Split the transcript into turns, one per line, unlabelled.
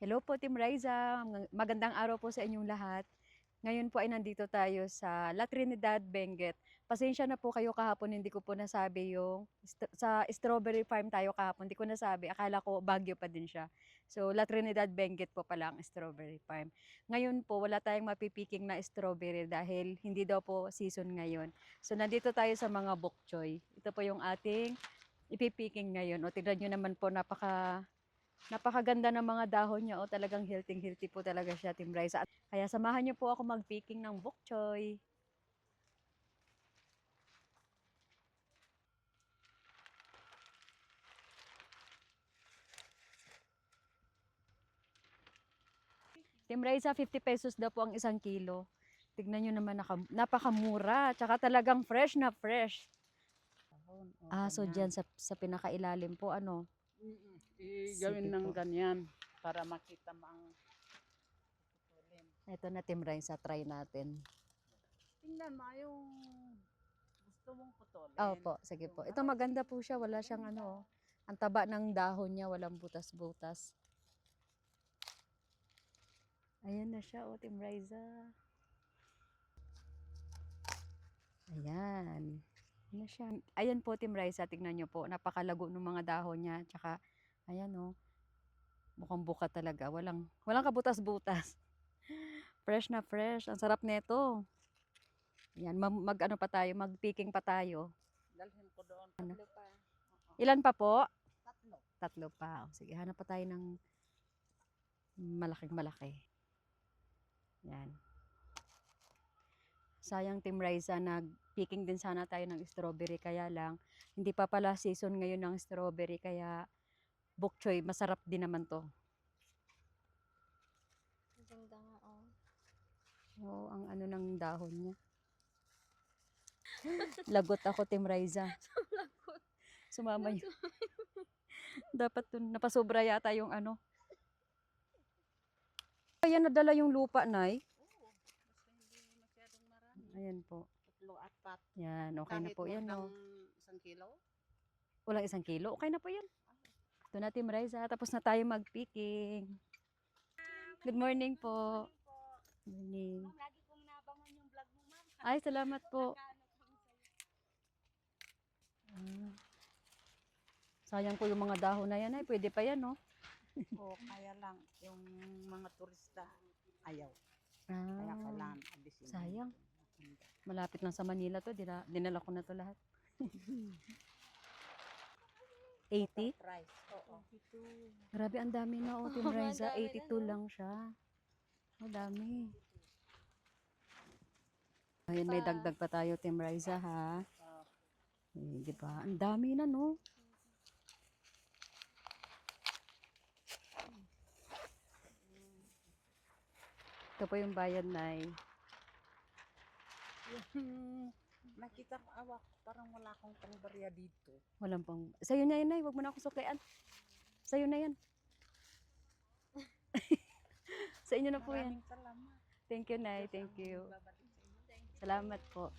Hello po, Team Riza. Magandang araw po sa inyong lahat. Ngayon po ay nandito tayo sa La Trinidad, Benguet. Pasensya na po kayo kahapon, hindi ko po nasabi yung sa strawberry farm tayo kahapon. Hindi ko nasabi, akala ko Baguio pa din siya. So, La Trinidad, Benguet po pala ang strawberry farm. Ngayon po, wala tayong mapipiking na strawberry dahil hindi daw po season ngayon. So, nandito tayo sa mga bok choy. Ito po yung ating ipipiking ngayon. O, tignan nyo naman po, napakaganda ng mga dahon niya. O, talagang healthy po talaga siya, Team Rice. Kaya samahan niyo po ako mag-picking ng bok choy. Team Rice, 50 pesos daw po ang isang kilo. Tignan niyo naman, napakamura. Tsaka talagang fresh na fresh. So dyan sa pinakailalim po, ano?
I-gawin
Sige
ng
po.
ganyan para makita mo ang putulin.
Ito na, Team Rice, try natin.
Tingnan mo yung gusto mong putulin.
Opo, sige po. Ito maganda po siya, wala siyang ano. Ang taba ng dahon niya, walang butas-butas. Ayan na siya, Team Riza. Ayan. Ayan na siya. Ayan po, Team Riza, tignan nyo po. Napakalago ng mga dahon niya. Tsaka, ayan mukhang buka talaga. Walang kabutas-butas. Fresh na fresh. Ang sarap nito. Ayan, mag-ano pa tayo, mag-picking pa tayo.
Dalhin ko doon.
Ano?
Tatlo pa.
Ilan pa po?
Tatlo.
Tatlo pa. Sige, hanap pa tayo ng malaking malaki. Yan. Sayang, Team Riza, nag-picking din sana tayo ng strawberry. Kaya lang, hindi pa pala season ngayon ng strawberry. Kaya, bok choy, masarap din naman to.
Maganda nga, oh.
Oo, ang ano ng dahon niya. Lagot ako, Team Riza.
Lagot.
Sumama yun. Dapat dun, napasobra yata yung ano. Ayan, nadala yung lupa, Nay.
Oo. Basta hindi masyadong marami.
Ayan po.
Tatlo, apat.
Yan, okay na
Kahit
po yan,
walang
no.
1 kilo.
Walang 1 kilo, okay na po yan. Ito na, Team Riza. Tapos na tayo mag-picking. Good morning po. Good morning.
Ma'am, lagi kong nabangan yung vlog mo, ma'am.
Ay, salamat po.
Nagano kami sa'yo.
Sayang po yung mga dahon na yan, ay. Pwede pa yan, no.
Oo, kaya lang yung mga turista ayaw. Kaya
Ah,
kailangan abisin.
sayang. Malapit lang sa Manila to. Dinala ko na to lahat. 80?
Price. Oo.
Grabe, ang dami na, Team
Ang
Riza.
dami na,
82
no?
lang siya. Ang dami. Ayan, may dagdag pa tayo, Team Riza, ha. Di ba? Ang dami na, no? Ito po yung bayad, Nay.
Nakita ko awak, parang wala akong pangbarya dito.
Walang pang... Sa'yo na yan, Nay. Huwag mo na akong suklian. Sa'yo na yan. Sa inyo na po yan.
Maraming salamat.
Thank you, Nay. Thank you.
Babalik sa inyo.
Salamat po.